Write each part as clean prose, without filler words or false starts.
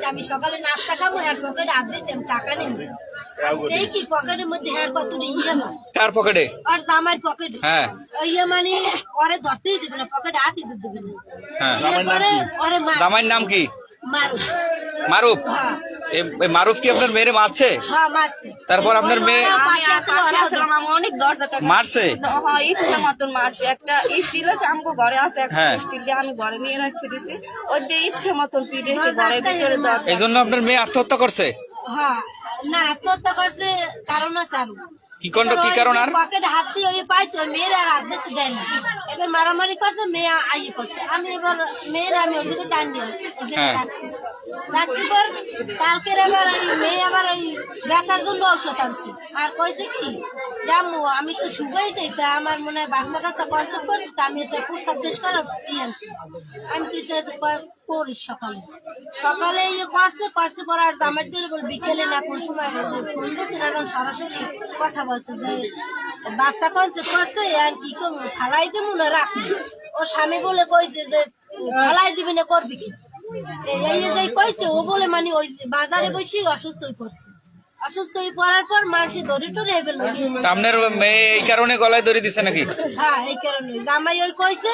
আমি সকালে নাস্তা খাবো হ্যাঁ পকেটে হাত দিয়েছি আমি টাকা নেই কি পকেটের মধ্যে হ্যাঁ কত কার পকেটে? আর আমার পকেটে হ্যাঁ ইয়ে মানে ওরে ধরতেই দিবে না পকেটে হাতই দিতে দিবে না। হ্যাঁ ওরে জামাইয়ের নাম কি? মারুফ। মারুফ? হ্যাঁ এই মারুফ কি আপনার মেয়েরে মারছে? হ্যাঁ মারছে। তারপর আপনার মেয়ে অনেক দরজা মারছে? ইচ্ছা মতন মারছে। একটা স্টিল আছে আমগো ঘরে আছে, হ্যাঁ। স্টিল দিয়ে আমি ঘরে নিয়ে রেখে দিছি, ওই দিয়ে ইচ্ছে মতন পিটিয়েছে ঘরের ভিতরে দরজা। এই জন্য আপনার মেয়ে আত্মহত্যা করছে? হ্যাঁ না আত্মহত্যা করছে কারণ আছে আরো। কি কারণ? আর পকেটে হাত দিয়ে ওই পাইছে মেয়ের আর হাত দিতে দেয় না, এবার মারামারি করছে মেয়ে আইয়ে করছে। আমি এবার মেয়ের আমি ওই দিকে টান দিয়ে রাখছি পর কালকে এবার মেয়ে আবার ওই ব্যথার জন্য ঔষধ আনছে আর কইছে কি জামু আমি তো শুকাই যাই তা আমার মনে হয় বাচ্চা কাচ্চা কনসেপ্ট করিস তা আমি এটা প্রস্তাব টেস্ট করার আনছি। আমি কিছু করিস সকালে ইয়ে করছে পর আর আমার দিয়ে বিকেলে না কোন সময় ফোন দিয়েছে না সরাসরি কথা বলছে যে বাচ্চা কনসেপ্ট করছে আর কি করবো ফালাই দেবো না রাখবো। ও স্বামী বলে কইছে যে ফালাই দিবি না করবি কি এই কইছে ও বলে মানে ওই বাজারে বসে অসুস্থ হয়ে পড়ছে। অসুস্থ হয়ে পড়ার পর মানুষ দড়ি টরে এবার আপনার মেয়ে এই কারণে গলায় দড়ি দিছে নাকি? হ্যাঁ এই কারণে জামাই ওই কইছে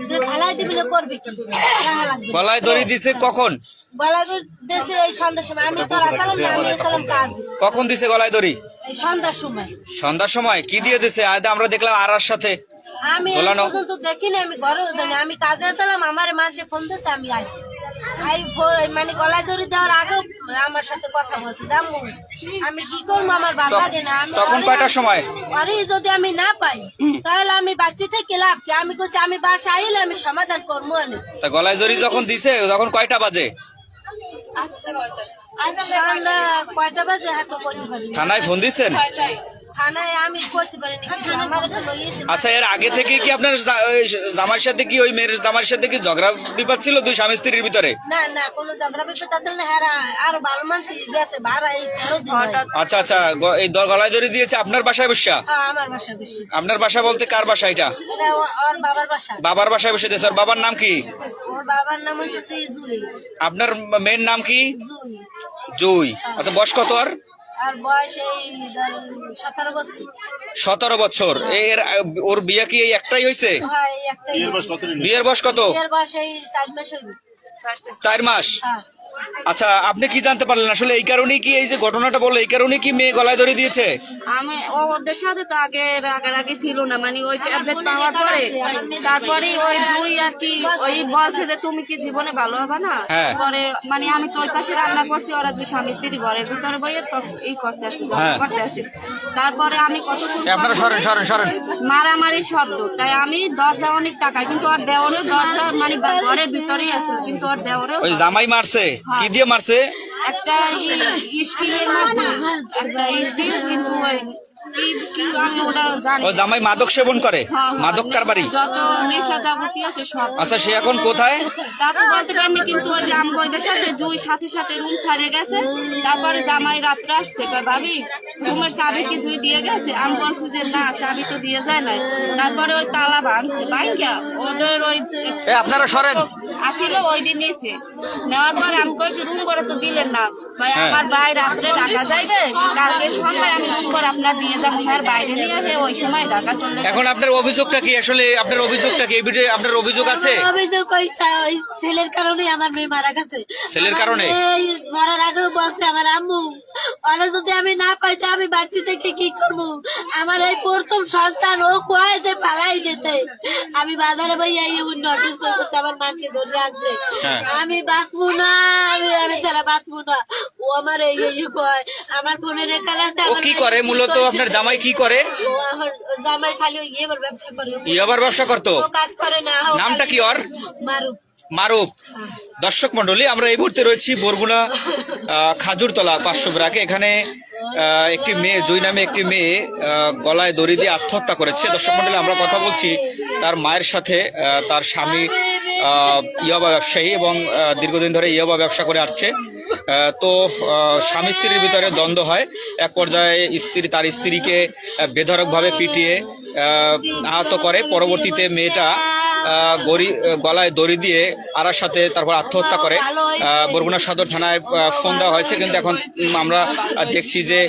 যে ফালাই দিবি না করবি কি গলায় দড়ি দিছে কখন? গলায় দিছে এই সন্ধ্যার সময়। আমি তো আসলাম না আমি আসলাম কাজ। কখন দিছে গলায় দড়ি? এই সন্ধ্যার সময়। সন্ধ্যার সময় কি দিয়ে দিছে? আমরা দেখলাম আরার সাথে আমি পর্যন্ত দেখিনি, আমি ঘরেও জানি আমি কাজে আসলাম আমার মানুষে ফোন দিয়েছে আমি আসি মানে গলায় দড়ি দেওয়ার আগে আমার সাথে কথা বলছে জামু আমি কি করবো আমার ভালো লাগে না। আমি তখন কয়টার সময়? আরে যদি আমি না পাই তাহলে আমি বাচ্চা থেকে লাভ কি? আমি বলছি আমি বাসা আইলে আমি সমাধান করবো। তা গলায় দড়ি যখন দিছে তখন কয়টা বাজে? কয়টা বাজে হাতে বলতে পারি থানায় ফোন দিচ্ছেন? থানায় আমি করতে পারিনি। আচ্ছা এর আগে থেকে কি আপনার জামাইয়ের সাথে কি ওই মেয়ের জামাইয়ের সাথে কি ঝগড়া বিবাদ ছিল দুই স্বামী স্ত্রীর ভিতরে? না না কোনো ঝগড়া বিবাদ আছে না। হ্যাঁ আর ভালো মান গেছে ভাড়া এই আচ্ছা আচ্ছা এই গলায় দড়ি দিয়েছে আপনার বাসায় বসা? আমার বাসা বেশি। আপনার বাসা বলতে কার বাসা এটা? ওর বাবার বাসা। বাবার বাসায় বসে দিয়েছে। ওর বাবার নাম কি? ওর বাবার নাম হচ্ছে জুই। আপনার মেয়ের নাম কি? জুই। জুই। আচ্ছা বয়স কত? আর বয়স এই 17 বছর। 17 বছর। ওর বিয়ে কি এই একটাই হয়েছে? হ্যাঁ এই একটাই। বিয়ের বয়স কত? বিয়ের বয়স এই 4 মাস হইবে। 4 মাস? হ্যাঁ। আচ্ছা আপনি কি জানতে পারলেন আসলে এই কারণেই কি এই যে ঘটনাটা বললো এই কারণেই কি মেয়ে গলায় ধরে দিয়েছে? আমি ওদের সাথে তো আগে ছিল না, মানে ওই ট্যাবলেট পাওয়ার পরে তারপরে ওই জুই আর কি ওই বলছে যে তুমি কি জীবনে ভালো হবে না। পরে মানে আমি তো ওই পাশে রান্না করছি, ওরা দুই স্বামী স্ত্রী ঘরের ভিতরে বইয়ে তো এই করতে আসি। তারপরে আমি আপনারা সরেন মারামারি শব্দ, তাই আমি দরজা অনেক টাকা কিন্তু ওর দেওরে দরজা মানে ঘরের ভিতরেই আছে কিন্তু ওর দেওরে ওই জামাই মারছে। কি দিয়ে মারছে? একটা স্টিলের মধ্যে একটা স্টিল কিন্তু ও জামাই মাদক সেবন করে? মাদক কারবারি? যত নেশা যাবতীয় আছে সব। আচ্ছা সে এখন কোথায়? তারপর বলতে পারিনি কিন্তু ওই যে আমগোদের সাথে জুই সাথে রুম ছাড়িয়ে গেছে। তারপরে জামাই রাত্রে আসছে ভাবি রুমের চাবি কি জুই দিয়ে গেছে? আমি বলছি যে না চাবি তো দিয়ে যায় নাই। তারপরে ওই তালা ভাঙছে ভাঙ্গা ওদের ওই আপনারা সরেন আসলে ওই দিন নিয়েছে নেওয়ার পরে আমি কই রুম করে তো দিলেন না ভাই আমার ভাই রাত্রে ঢাকা যাইবে কালকে সন্ধ্যায় আমি রুম করে আপনার নিয়ে যাবো বাইরে নিয়ে আসে ওই সময় ঢাকা চলে। এখন আপনার অভিযোগটা কি? আসলে আপনার অভিযোগটা কি? এই ভিডিও আপনার অভিযোগ আছে? অভিযোগ ওই ছেলের কারণে আমার মেয়ে মারা গেছে। ছেলের কারণে? এই মরার আগেও বলছে আমার আম্মু ওরা যদি আমি না পাইতে আমি বাচ্চা থেকে কি করবো? আমার এই প্রথম সন্তান ও কয় যে পালাই যেতে আমি বাজারে বই অসুস্থ করতে আমার মানছে ধরে রাখছে আমি বাঁচবো না, আমি আরে ছাড়া বাঁচবো না। ও আমার এই কয় আমার বোনের এখানে আছে। ও কি করে মূলত? আপনার জামাই কি করে? ও আমার জামাই খালি ওই ইয়াবার ব্যবসা করে। ইয়াবার ব্যবসা করতো? ও কাজ করে না। নামটা কি ওর? মারুফ। মারুফ। দর্শক মন্ডলী আমরা এই মুহূর্তে রয়েছি বরগুনা খাজুরতলা 500 ব্রাকে। এখানে একটি মেয়ে জুই নামে একটি মেয়ে গলায় দড়ি দিয়ে আত্মহত্যা করেছে। দর্শক মন্ডলী আমরা কথা বলছি তার মায়ের সাথে। তার স্বামী ইয়াবা ব্যবসায়ী এবং দীর্ঘদিন ধরে ইয়াবা ব্যবসা করে আসছে। তো স্বামী স্ত্রীর ভিতরে দ্বন্দ্ব হয়। এক পর্যায়ে স্ত্রী তার স্ত্রীকে বেধড়কভাবে পিটিয়ে আহত করে। পরবর্তীতে মেয়েটা গলায় দড়ি দিয়ে আরার সাথে তারপর আত্মহত্যা করে। বরগুনা সদর থানায় ফোন দেওয়া হয়েছে, কিন্তু এখন আমরা দেখছি যে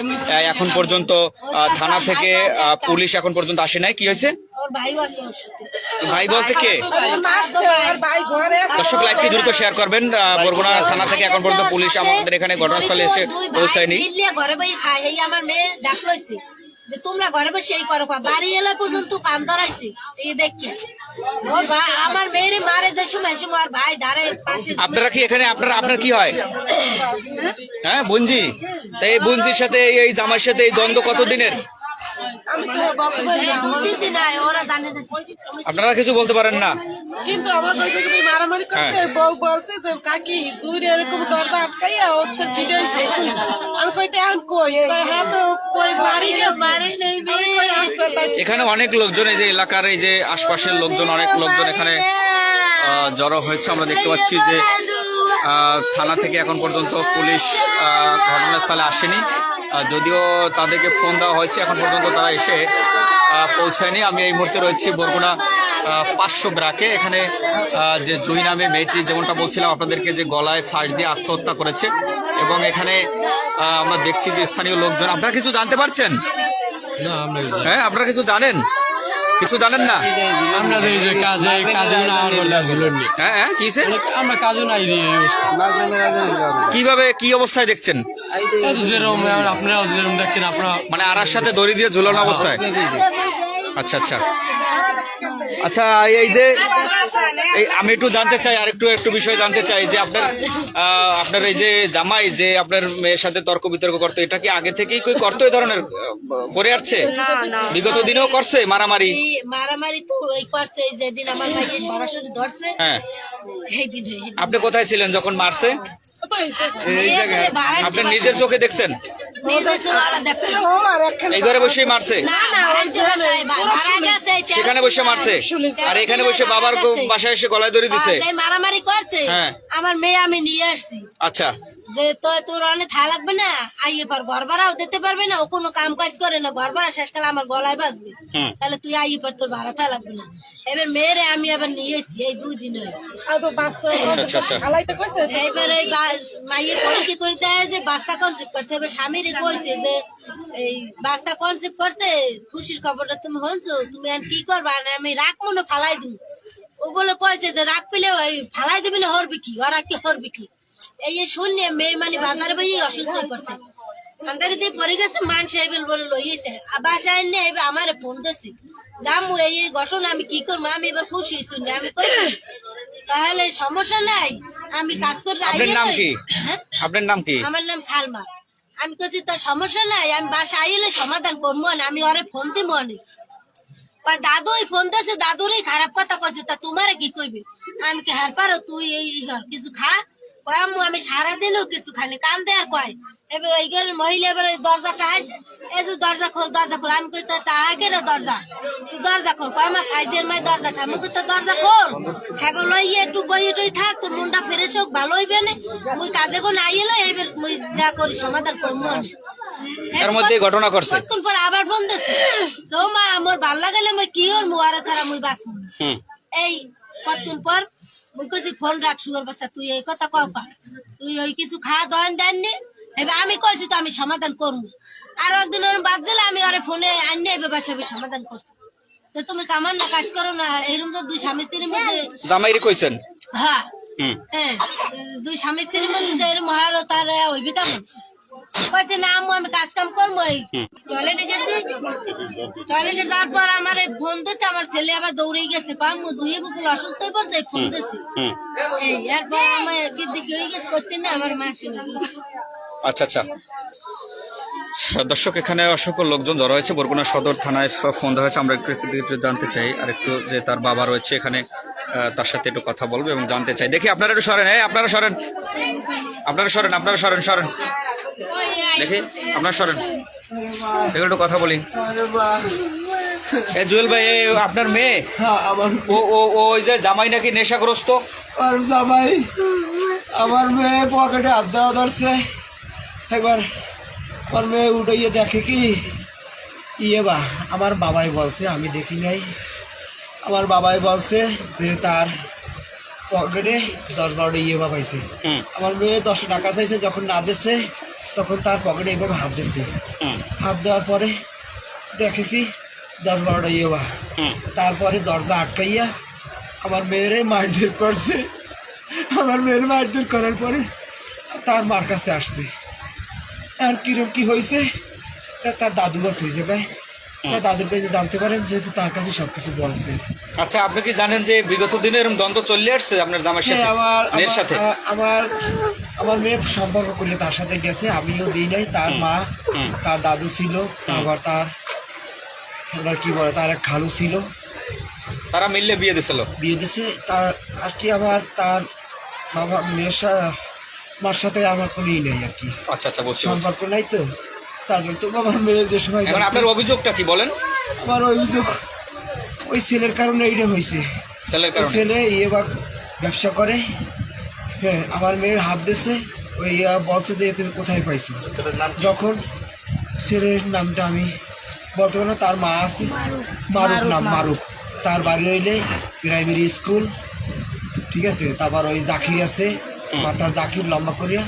এখন পর্যন্ত থানা থেকে পুলিশ এখন পর্যন্ত আসে নাই। কি হয়েছে? ভাই বলতে কে? দর্শক লাইভটি দ্রুত শেয়ার করবেন। বরগুনা থানা থেকে এখন পর্যন্ত পুলিশ আমাদের এখানে ঘটনাস্থলে এসে পৌঁছায়নি। ঘরে বই খাই, এই আমার মেয়ে ডাকলইছে যে তোমরা ঘরে বসে এই করো, বাড়ি এলা পর্যন্ত কান ধরাইছে এই দেখে আমার মেয়েরে মারে যে সময় আর ভাই ধারে পাশে। আপনারা কি এখানে আপনার কি হয়? হ্যাঁ, বুনজি। তাই এই বুনজির সাথে এই জামাইয়ের সাথে এই দ্বন্দ্ব কতদিনের? আপনারা কিছু বলতে পারেন না, কিন্তু আমার মারামারি করছে। বউ বলছে যে কাকি জুড়ে এরকম দরজা আটকাইয়া ওর ভিডিও আমি কইতে এখন কই হ্যাঁ তো কই বাড়ি এখানে অনেক লোকজন, এই যে এলাকার এই যে আশপাশের লোকজন, অনেক লোকজন এখানে জড়ো হয়েছে। আমরা দেখতে পাচ্ছি যে থানা থেকে এখন পর্যন্ত পুলিশ ঘটনাস্থলে আসেনি, যদিও তাদেরকে ফোন দেওয়া হয়েছে, এখন পর্যন্ত তারা এসে পৌঁছায়নি। আমি এই মুহূর্তে রয়েছি বরগুনা 500 ব্রাকে। এখানে যে জুই নামে মেয়েটি, যেমনটা বলছিলাম আপনাদেরকে, যে গলায় ফাঁস দিয়ে আত্মহত্যা করেছে, এবং এখানে আমরা দেখছি যে স্থানীয় লোকজন। আপনারা কিছু জানতে পারছেন? হ্যাঁ, আপনারা কিছু জানেন? কিছু জানেন না? আমরা কিভাবে কি অবস্থায় দেখছেন? আপনারা দেখছেন, আপনারা মানে আরার সাথে দড়ি দিয়ে ঝুলানো অবস্থায়। আচ্ছা আচ্ছা আচ্ছা, এই যে আমি একটু জানতে চাই, আর একটু বিষয় জানতে চাই যে আপনার এই যে জামাই যে আপনার মেয়ের সাথে তর্ক বিতর্ক করতো, এটা কি আগে থেকেই কই করতো এই ধরনের করে আসছে? বিগত দিনেও করছে মারামারি? মারামারি তো এই করছে, যেদিন আমার ভাইকে সরাসরি ধরছে। হ্যাঁ, আপনি কোথায় ছিলেন যখন মারছে? আপনি নিজের চোখে দেখছেন? এই ঘরে বসেই মারছে? সেখানে বসে মারছে, আর এখানে বসে বাবার বাসায় এসে গলায় দড়ি দিছে, মারামারি করছে। আমার মেয়ে আমি নিয়ে আসছি। আচ্ছা, যে তোর অনেক থা লাগবে না, আইয়ে পার ঘর ভাড়াও দিতে পারবে না, ও কোনো কাম কাজ করে না, ঘর ভাড়া শেষকালে আমার গলায় বাজবে, তাহলে তুই আইয়ে পার তোর ভাড়া থা লাগবে না। এবার মেয়েরে আমি আবার নিয়ে এসছি এই 2 দিন হয়ে। এবার এই মাইয়ে পরীক্ষা করে দেয় যে বাচ্চা কনসেপ্ট করছে। এবার স্বামীরে কইছে যে এই বাচ্চা কনসেপ্ট করছে, খুশির খবরটা তুমি হনছো, তুমি আর কি করবা? আমি রাখবো না, ফালাই দিব। ও বলে কয়েছে যে রাখ পেলে ফালাই দিবি না, হরবি কি? ওরা কি হরবি কি? এই শুনিয়ে মেয়ে মানে বাজারে বই অসুস্থ হয়ে পড়ছে, আন্দারি দিয়ে পরে গেছে। মান সাহেব বলে লইয়েছে, বাসায় নিয়ে এবার আমার ফোন দিয়েছে, যাম এই ঘটনা আমি কি করবো? আমি এবার খুশি শুনি, আমি কই তাহলে সমস্যা নাই, আমি কাজ করতে। আপনার নাম কি? আপনার নাম কি? আমার নাম সালমা। আমি কইছি তোর সমস্যা নাই, আমি বাসা আইলে সমাধান করবো না, আমি ওরে ফোন দিব অনেক। দাদু ফোন দিয়েছে, দাদুরই খারাপ কথা কইছে, তা তোমার কি কইবে? আমি কি হার পারো তুই এই কিছু খা? কয় আম্মু আমি সারাদিনও কিছু খাইনি, কান দেয়ার কয়। এবার এই ঘরের মহিলা এবার দরজাটা হাইছে, এই যে দরজা খোল, দরজা খোল। আমি কই তাহা কেন দরজা, তুই দরজা খোল। কয় আমার ফাইজের মাই দরজাটা। আমি কই তো দরজা খোল, হ্যাঁ লইয়ে একটু বই টই থাক, তোর মনটা ফ্রেশ হোক, ভালো হইবে না। মুই কাজে কোন আইলো, এবার মুই যা করি সমাধান করবো। এর মধ্যে ঘটনা করছে, কতক্ষণ পর আবার ফোন দিচ্ছে, তো মা আমার ভাল লাগালে মুই কি ওর মুয়ারা ছাড়া মুই বাঁচব না। এই কতক্ষণ পর মুই কইছি ফোন রাখ, সুগার বাচ্চা তুই এই কথা কও, তুই ওই কিছু খাওয়া দন দেননি। এবার আমি কইছি তো আমি সমাধান করবো। আর একদিন ওর বাদ দিলে আমি ওরে ফোনে আনি এবার বাসায় সমাধান করছি। তো তুমি কামান না কাজ করো না, এইরকম তো 2 স্বামী স্ত্রীর মধ্যে। জামাইরে কইছেন? হ্যাঁ হ্যাঁ, 2 স্বামী স্ত্রীর মধ্যে মহার তার হইবি কেমন? কইছে না আম্মু আমি কাজ কাম করবো। এই টয়লেটে গেছি, টয়লেটে যাওয়ার পর আমার ফোন দিচ্ছে, আমার ছেলে আবার দৌড়ে গেছে, আম্মু জুয়ে বুকুল অসুস্থ হয়ে পড়ছে, ফোন দিচ্ছে। এই এরপর আমার কি দিকে হয়ে গেছে করতে না, আমার মা শুনে গেছে। আচ্ছা আচ্ছা, দর্শক এখানে অসংখ্য লোকজন জড়ো হয়েছে। বরগুনা সদর থানায় ফোন দেওয়া হয়েছে। আমরা একটু জানতে চাই, আর একটু যে তার বাবা রয়েছে এখানে, তার সাথে একটু কথা বলবো এবং জানতে চাই। দেখি আপনারা একটু সরেন, আপনারা সরেন, আপনারা সরেন দেখি, আপনারা সরেন, দেখে একটু কথা বলি। জুয়েল ভাই, আপনার মেয়ে? ওই যে জামাই নাকি নেশাগ্রস্ত? জামাই আমার মেয়ে পকেটে হাত দেওয়া ধরছে। একবার আমার মেয়ে উঠে দেখে কি ইয়ে বা আমার বাবাই বলছে, আমি দেখি নাই। আমার বাবাই বলছে যে তার পকেটে 10-12টা ইয়েবা পাইছে। হুম আমার মেয়ে 10 টাকা চাইছে, যখন না দিচ্ছে তখন তার পকেটে এইভাবে হাত দিচ্ছে। হুম হাত দেওয়ার পরে দেখে কি 10-12টা ইয়েবা। হুম তারপরে দরজা আটকাইয়া আমার মেয়েরে মারধর করছে। আমার মেয়ের মারধর করার পরে তার মার কাছে আসছে। আর কিরকম কি হয়েছে তার দাদু কাছে হয়েছে ভাই, তার দাদুর কাছে জানতে পারেন, যেহেতু তার কাছে সবকিছু বলছে। আচ্ছা, আপনি কি জানেন যে বিগত দিনে এরকম দ্বন্দ্ব চলে আসছে আপনার জামার সাথে, মেয়ের সাথে? আমার মেয়ে সম্পর্ক করলে তার সাথে গেছে, আমিও দিই নাই। তার মা, তার দাদু ছিল, আবার তার কি বলে তার এক খালু ছিল, তারা মিললে বিয়ে দিছিল? বিয়ে দিছে। তার আর কি আমার তার বাবা মেয়ের মার সাথে আমার কোনো ই নেই আর কি, আচ্ছা আচ্ছা, বুঝছি। সম্পর্ক নাই, তো তার জন্য তো আমার মেয়ের যে সময় এখন আপনার অভিযোগটা কি বলেন? আমার অভিযোগ ওই ছেলের কারণে এইটা হয়েছে। ছেলের ওই কারণে? ছেলে ব্যবসা করে, হ্যাঁ, আমার মেয়ে হাত দিচ্ছে। ওই বলছে যে তুমি কোথায় পাইছো। যখন ছেলের নামটা আমি বলতে পারবো না, তার মা আছে মারুক, নাম মারুক, তার বাড়ি হইলে প্রাইমারি স্কুল, ঠিক আছে। তারপর ওই জাকির আছে, মাথার জাকির লম্বা করিয়া,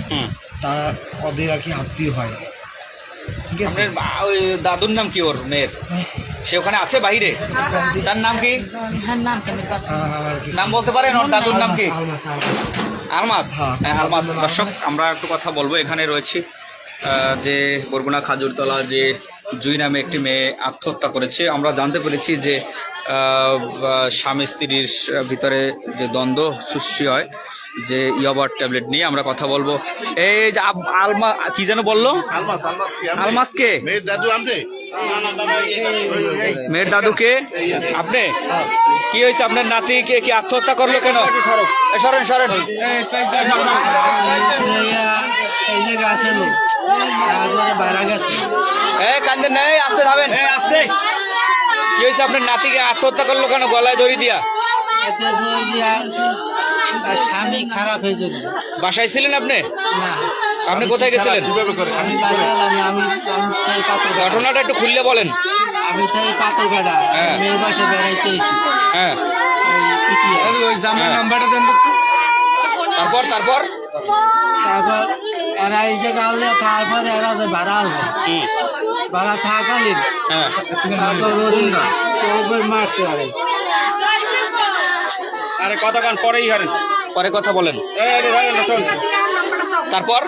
তার ওদের আর কি আত্মীয় হয়, ঠিক আছে। আপনার ওই দাদুর নাম কি ওর মেয়ের? সে ওখানে আছে বাইরে, তার নাম কি? আর কি নাম বলতে পারেন ওর দাদুর নাম কি? আলমাস। আলমাস। হ্যাঁ, হ্যাঁ, আলমাস। দর্শক, আমরা একটু কথা বলবো। এখানে রয়েছে যে বরগুনা খাজুরতলা যে জুই নামে একটি মেয়ে আত্মহত্যা করেছে। আমরা জানতে পেরেছি যে স্বামী স্ত্রীর ভিতরে যে দ্বন্দ্ব সৃষ্টি হয়, যে ইয়াবার ট্যাবলেট নিয়ে আমরা কথা বলবো। এই যে আলমা কি যেন বললো, আলমাস কে? মেয়ের দাদুকে? আপনি কি হয়েছে? আপনার নাতিকে কি আত্মহত্যা করলো কেন? সরেন সরেন। এই যে গাছে লোক, তারপরে বাইরে গেছে। কান্দে নেই, আসতে যাবেন। কি হয়েছে? আপনার নাতিকে আত্মহত্যা করলো কেন গলায় দড়ি দিয়া? তার স্বামী খারাপ হয়ে যাবে। বাসায় ছিলেন আপনি? না, আপনি কোথায় গেছিলেন? আমি বাসায় আমি ঘটনাটা একটু খুললে বলেন। আমি তাই পাথর কাটা হ্যাঁ। মেয়ের বাসায় বেড়াইতে এসি। হ্যাঁ, আমার নাম্বারটা দেন তো। তারপর তারপর তারপর এরা এই যে গালে, তারপরে এরা ভাড়া আসবে, ভাড়া থাকালীন হ্যাঁ, তারপর ওর মারছে। আরে কতক্ষণ পরেই হারেন, পরে কথা বলেন। তারপর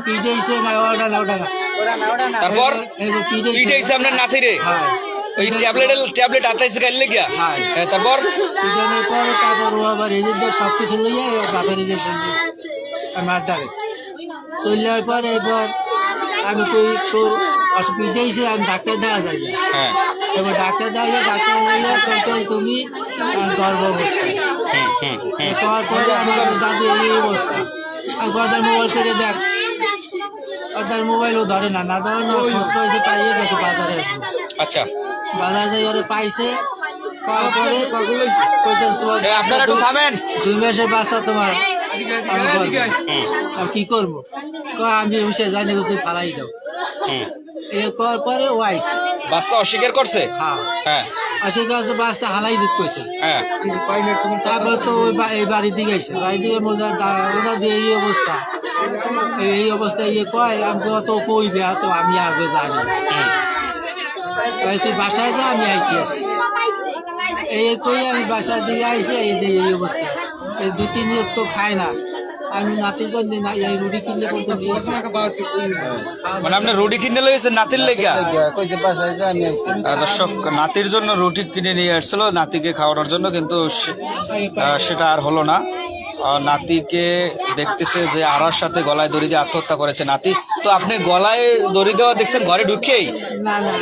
পিটাইছে না, ওটা না, ওটা না, তারপর পিটাইছে আপনার নাতিরে? ওই ট্যাবলেট আতাইছে গাইলে গিয়া? হ্যাঁ, তারপর পিটানোর পরে তারপর ও আবার এদের সবকিছু লইয়া বাপের মারটারে চলে যাওয়ার পরে এবার আমি কই তোর পিটাইছে, আমি ডাক্তার দেওয়া যাই। হ্যাঁ, এবার ডাক্তার দেওয়া ডাক্তার যাইয়া তুমি গর্ভ অবস্থা। পাওয়ার পরে আমার দাদু এই অবস্থা। আর তার মোবাইল করে দেখ, আর তার মোবাইলও ধরে না, না ধরে না, খোঁজ পাইছে, পাইয়ে গেছে বাজারে আসবো। আচ্ছা, বাজার যাই ওরা পাইছে, পাওয়ার পরে কইতাছে তোমার আপনারা একটু থামেন। 2 মাসের বাচ্চা তোমার, আমি বলবো আর কি করবো? আমি বসে জানি বুঝতে ফালাই দাও। এ করার পরে ও আইছে, বাচ্চা অস্বীকার করছে? হ্যাঁ হ্যাঁ, অস্বীকার করছে, বাচ্চা হালাই দিতে কইছে। হ্যাঁ, তারপর তো এই বাড়ির দিকে আইসে, বাড়ির দিকে ওরা দিয়ে এই অবস্থা, এই অবস্থায় ইয়ে কয়, আমি তো কইবে তো আমি আগে জানি, তুই বাসায় যা, আমি আইতে আছি। এই কই আমি বাসার দিকে আইসি, এই অবস্থা। এই 2-3 দিন তো খায় না। আমি নাতির জন্য এই রুটি কিনলে মানে আপনি রুটি কিনে লইছেন নাতির লেগা? বাসায় যা, আমি আইতে। দর্শক, নাতির জন্য রুটি কিনে নিয়ে আসছিল নাতিকে খাওয়ানোর জন্য, কিন্তু সেটা আর হলো না। নাতিকে দেখতেছে যে আরার সাথে গলায় দড়ি দিয়ে আত্মহত্যা করেছে নাতি। তো আপনি গলায় দড়ি দেওয়া দেখছেন ঘরে ঢুকেই? না না,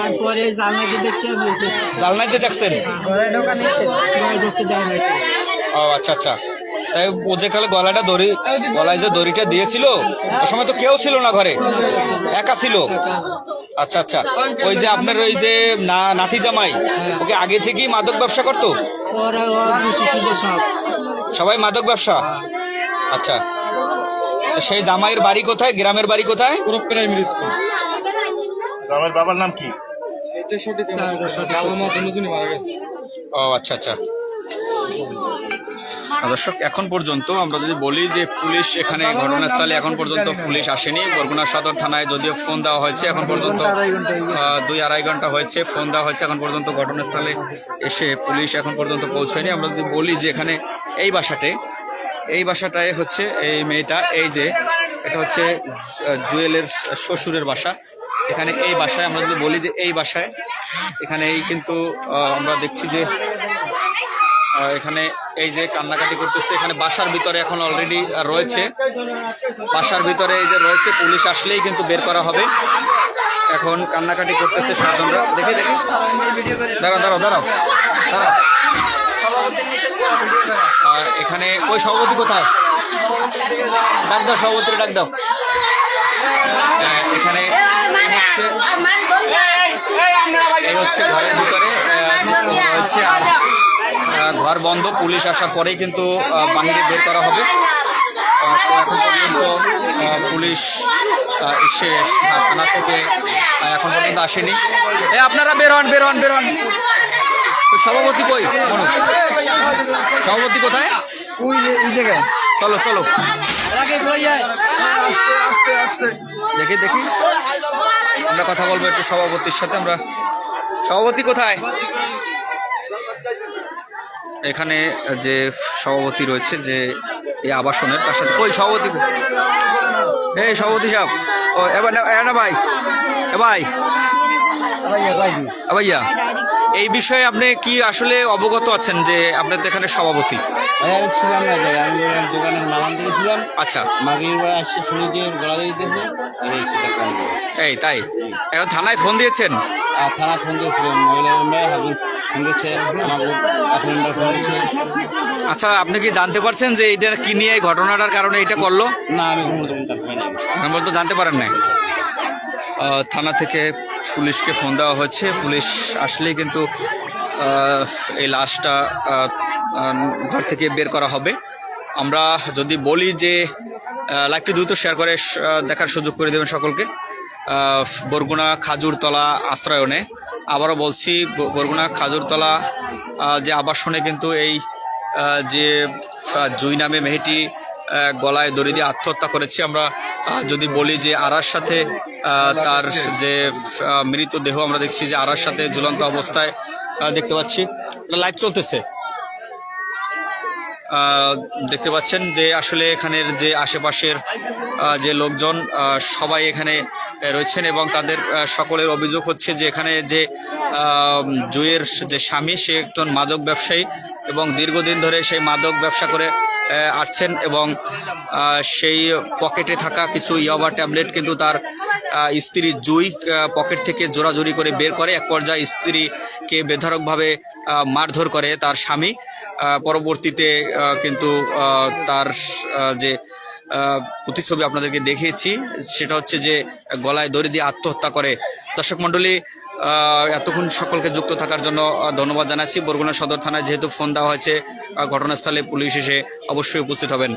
আমি পরে জানাকে দেখতে জালনাইতে দেখছেন? ঘরে ঢোকা নিষেধ, ঘরে ঢুকতে দেয় না। ও আচ্ছা আচ্ছা। তাই ও যে কালে গলায় যে দড়িটা দিয়েছিল, ওই সময় তো কেউ ছিল না ঘরে, একা ছিল? আচ্ছা আচ্ছা। ওই যে আপনার ওই যে নাতি জামাই, ওকে আগে থেকেই মাদক ব্যবসা করতো? ওরা সবাই মাদক ব্যবসা? আচ্ছা। সেই জামাইয়ের বাড়ি কোথায়, গ্রামের বাড়ি কোথায়? Primary school. আমার বাবার নাম কি? ও আচ্ছা আচ্ছা। দর্শক, এখন পর্যন্ত আমরা যদি বলি যে পুলিশ এখানে ঘটনাস্থলে এখন পর্যন্ত পুলিশ আসেনি। বরগুনা সদর থানায় যদিও ফোন দেওয়া হয়েছে, এখন পর্যন্ত 2-2.5 ঘন্টা হয়েছে ফোন দেওয়া হয়েছে, এখন পর্যন্ত ঘটনাস্থলে এসে পুলিশ এখন পর্যন্ত পৌঁছায়নি। আমরা যদি বলি যে এখানে এই বাসাটায় হচ্ছে এই মেয়েটা, এই যে এটা হচ্ছে জুয়েলের শ্বশুরের বাসা। এখানে এই বাসায় আমরা যদি বলি যে এই বাসায় এখানেই কিন্তু আমরা দেখছি যে এখানে এই যে কান্নাকাটি করতেছে, এখানে বাসার ভিতরে এখন অলরেডি রয়েছে, বাসার ভিতরে এই যে রয়েছে, পুলিশ আসলেই কিন্তু বের করা হবে। এখন কান্নাকাটি করতেছে স্বজনরা। দেখি দাঁড়াও। এখানে ওই সভাপতি কোথায়? ডাক দাও, সভাপতি ডাক দাও। এখানে এই হচ্ছে ঘরের ভিতরে রয়েছে, আর ঘর বন্ধ, পুলিশ আসার পরেই কিন্তু বাহিরে বের করা হবে। তো এখন পর্যন্ত পুলিশ এসে থানা থেকে এখন পর্যন্ত আসেনি। আপনারা বের হন। সভাপতি কই? সভাপতি কোথায়? ওই জায়গায়। চলো দেখি আমরা কথা বলবো একটু সভাপতির সাথে। আমরা সভাপতি কোথায়? এখানে যে সভাপতি রয়েছে যে এই আবাসনের, তার সাথে কই সভাপতি? এই সভাপতি সাহেব, ও এবার না ভাই ভাইয়া, এই বিষয়ে আপনি কি আসলে অবগত আছেন যে আপনার তো এখানে সভাপতি? ছিলাম না ভাই, আমি দোকানের নাম দিয়েছিলাম। আচ্ছা, মাগির বার আসছে, শুনে দিয়ে গলা দিতেছে। এই তাই এখন থানায় ফোন দিয়েছেন? আর থানা ফোন দিয়েছিলাম, মহিলা মেম্বার হাজবেন্ড ফোন দিচ্ছে, আমার মেম্বার ফোন দিচ্ছে। আচ্ছা, আপনি কি জানতে পারছেন যে এটা কি নিয়ে এই ঘটনাটার কারণে এটা করলো? না, আমি জানতে পারি না। আমরা তো জানতে পারেন না। থানা থেকে পুলিশকে ফোন দেওয়া হয়েছে, পুলিশ আসলেই কিন্তু এই লাশটা ঘর থেকে বের করা হবে। আমরা যদি বলি যে লাইভটি দ্রুত শেয়ার করে দেখার সুযোগ করে দেবেন সকলকে। বরগুনা খাজুরতলা আশ্রয়নে, আবারও বলছি, বরগুনা খাজুরতলা যে আবাসনে কিন্তু এই যে জুই নামে মেয়েটি গলায় দড়ি দিয়ে আত্মহত্যা করেছে। আমরা যদি বলি যে আরার সাথে তার যে মৃতদেহ আমরা দেখছি যে আরার সাথে ঝুলন্ত অবস্থায় দেখতে পাচ্ছি। লাইভ চলতেছে, দেখতে পাচ্ছেন যে আসলে এখানের যে আশেপাশের যে লোকজন সবাই এখানে রয়েছেন এবং তাদের সকলের অভিযোগ হচ্ছে যে এখানে যে জুয়ের যে স্বামী, সে একজন মাদক ব্যবসায়ী এবং দীর্ঘদিন ধরে সেই মাদক ব্যবসা করে আসছেন এবং সেই পকেটে থাকা কিছু ইয়াবা ট্যাবলেট কিন্তু তার স্ত্রী জুই পকেট থেকে জোরাজুরি করে বের করে। এক পর্যায়ে স্ত্রীকে বেধড়কভাবে মারধর করে তার স্বামী। পরবর্তীতে কিন্তু তার যে প্রতিছবি আপনাদেরকে দেখিয়েছি, সেটা হচ্ছে যে গলায় দড়ি দিয়ে আত্মহত্যা করে। দর্শক মণ্ডলী, এতক্ষণ সকলকে যুক্ত থাকার জন্য ধন্যবাদ জানাচ্ছি। বরগুনা সদর থানায় যেহেতু ফোন দেওয়া হয়েছে, ঘটনাস্থলে পুলিশ এসে অবশ্যই উপস্থিত হবেন।